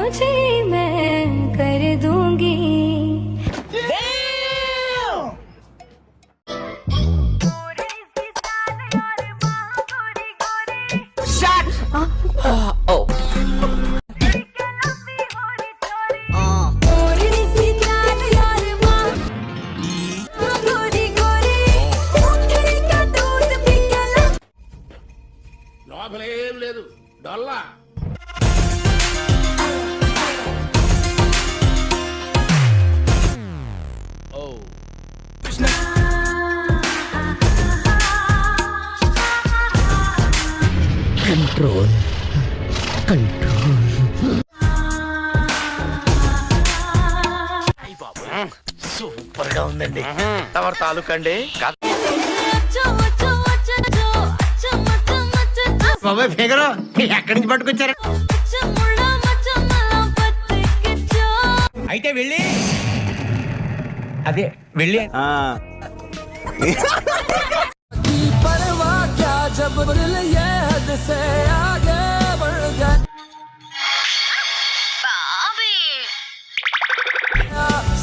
तुझे मैं कर दूंगी। లోపలేం లేదు డొల్లా. Control control. సూపర్ గా ఉందండి. తమరు తాలూకా అండి. బాబాయ్ ఫిగరు ఎక్కడి నుంచి పట్టుకొచ్చారు? అయితే వెళ్ళి అదే వెళ్ళి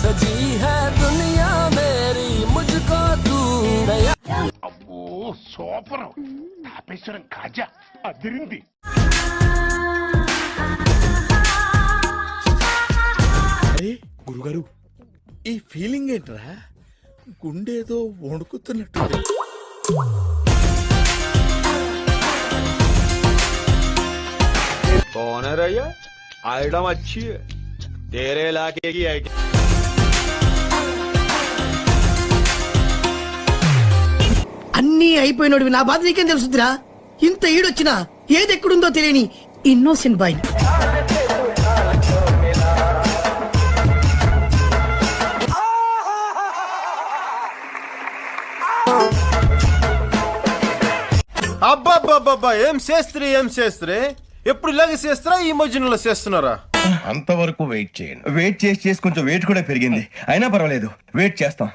सजी है दुनिया मेरी मुझको तू అబ్బో సూపర్. తాపేశ్వరం కాజా అదిరింది. గురుగారు ఈ ఫీలింగ్ ఏంట్రా? గుండేదో వణుకుతున్నట్టు. कौन है रैया? आइटम अच्छी है तेरे इलाके की आइटम. అన్నీ అయిపోయినోడివి, నా బాధ నీకేం తెలుసుదిరా? ఇంత ఈడొచ్చినా ఏది ఎక్కడుందో తెలియని ఇన్నోసెంట్ బాయ్. అబ్బాబ్బాబ్బా ఏం చేస్త్రీ ఏం చేస్త్రీ? ఎప్పుడు ఇలాగే చేస్తారా? ఈ మధ్యలో చేస్తున్నారా? అంతవరకు వెయిట్ చేయండి. వెయిట్ చేసి కొంచెం వెయిట్ కూడా పెరిగింది. అయినా పర్వాలేదు, వెయిట్ చేస్తాం.